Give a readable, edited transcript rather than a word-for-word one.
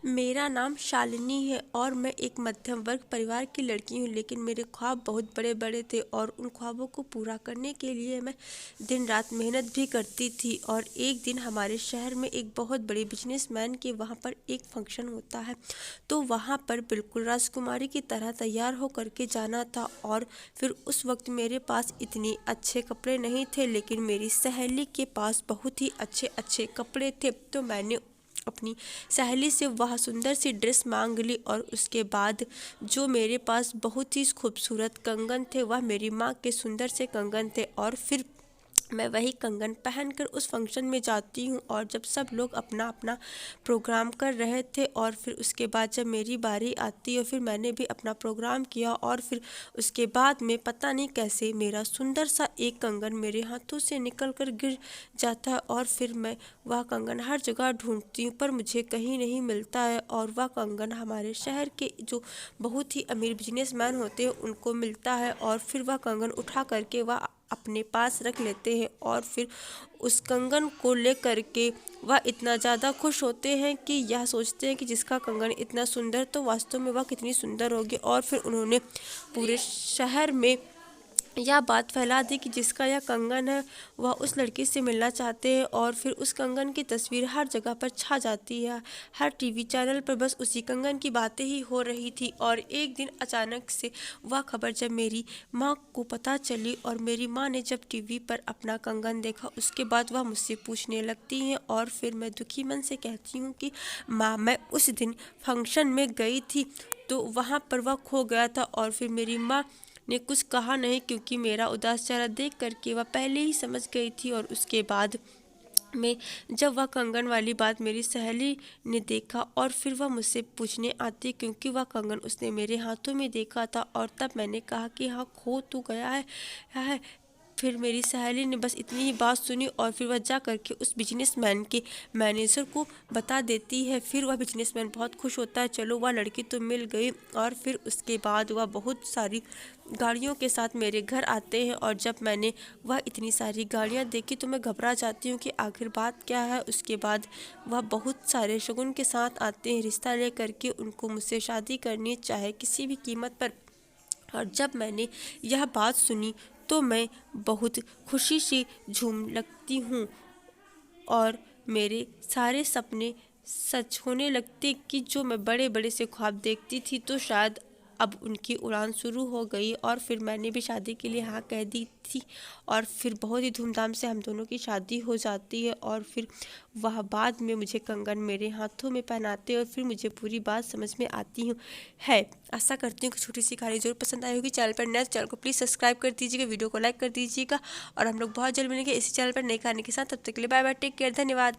मेरा नाम शालिनी है और मैं एक मध्यम वर्ग परिवार की लड़की हूँ। लेकिन मेरे ख्वाब बहुत बड़े बड़े थे और उन ख्वाबों को पूरा करने के लिए मैं दिन रात मेहनत भी करती थी। और एक दिन हमारे शहर में एक बहुत बड़े बिजनेसमैन के वहाँ पर एक फंक्शन होता है, तो वहाँ पर बिल्कुल राजकुमारी की तरह तैयार हो करके जाना था। और फिर उस वक्त मेरे पास इतने अच्छे कपड़े नहीं थे, लेकिन मेरी सहेली के पास बहुत ही अच्छे अच्छे कपड़े थे। तो मैंने अपनी सहेली से वह सुंदर सी ड्रेस मांग ली और उसके बाद जो मेरे पास बहुत ही खूबसूरत कंगन थे वह मेरी माँ के सुंदर से कंगन थे। और फिर मैं वही कंगन पहनकर उस फंक्शन में जाती हूँ। और जब सब लोग अपना अपना प्रोग्राम कर रहे थे और फिर उसके बाद जब मेरी बारी आती है, फिर मैंने भी अपना प्रोग्राम किया। और फिर उसके बाद में पता नहीं कैसे मेरा सुंदर सा एक कंगन मेरे हाथों से निकल कर गिर जाता है। और फिर मैं वह कंगन हर जगह ढूंढती हूँ पर मुझे कहीं नहीं मिलता है। और वह कंगन हमारे शहर के जो बहुत ही अमीर बिजनेसमैन होते हैं उनको मिलता है। और फिर वह कंगन उठा करके वह अपने पास रख लेते हैं और फिर उस कंगन को लेकर के वह इतना ज़्यादा खुश होते हैं कि यह सोचते हैं कि जिसका कंगन इतना सुंदर, तो वास्तव में वह कितनी सुंदर होगी। और फिर उन्होंने पूरे शहर में यह बात फैला दी कि जिसका यह कंगन है वह उस लड़की से मिलना चाहते हैं। और फिर उस कंगन की तस्वीर हर जगह पर छा जाती है, हर टीवी चैनल पर बस उसी कंगन की बातें ही हो रही थी। और एक दिन अचानक से वह खबर जब मेरी माँ को पता चली और मेरी माँ ने जब टीवी पर अपना कंगन देखा, उसके बाद वह मुझसे पूछने लगती हैं। और फिर मैं दुखी मन से कहती हूँ कि माँ, मैं उस दिन फंक्शन में गई थी तो वहाँ पर वह खो गया था। और फिर मेरी माँ ने कुछ कहा नहीं क्योंकि मेरा उदास चेहरा देख करके वह पहले ही समझ गई थी। और उसके बाद में जब वह कंगन वाली बात मेरी सहेली ने देखा और फिर वह मुझसे पूछने आती क्योंकि वह कंगन उसने मेरे हाथों में देखा था। और तब मैंने कहा कि हाँ, खो तो गया है। फिर मेरी सहेली ने बस इतनी ही बात सुनी और फिर वह जा करके उस बिजनेसमैन के मैनेजर को बता देती है। फिर वह बिजनेसमैन बहुत खुश होता है, चलो वह लड़की तो मिल गई। और फिर उसके बाद वह बहुत सारी गाड़ियों के साथ मेरे घर आते हैं। और जब मैंने वह इतनी सारी गाड़ियां देखी तो मैं घबरा जाती हूँ कि आखिर बात क्या है। उसके बाद वह बहुत सारे शगुन के साथ आते हैं, रिश्ता लेकर के उनको मुझसे शादी करनी चाहे किसी भी कीमत पर। और जब मैंने यह बात सुनी तो मैं बहुत खुशी से झूम लगती हूँ और मेरे सारे सपने सच होने लगते कि जो मैं बड़े बड़े से ख्वाब देखती थी तो शायद अब उनकी उड़ान शुरू हो गई। और फिर मैंने भी शादी के लिए हाँ कह दी थी और फिर बहुत ही धूमधाम से हम दोनों की शादी हो जाती है। और फिर वह बाद में मुझे कंगन मेरे हाथों में पहनाते और फिर मुझे पूरी बात समझ में आती है। आशा करती हूँ कि छोटी सी कहानी जरूर पसंद आई होगी। चैनल पर नए, चैनल को प्लीज़ सब्सक्राइब कर दीजिएगा, वीडियो को लाइक कर दीजिएगा। और हम लोग बहुत जल्द मिलेंगे इसी चैनल पर नई कहानी के साथ। तब तक के लिए बाय बाय, टेक केयर, धन्यवाद।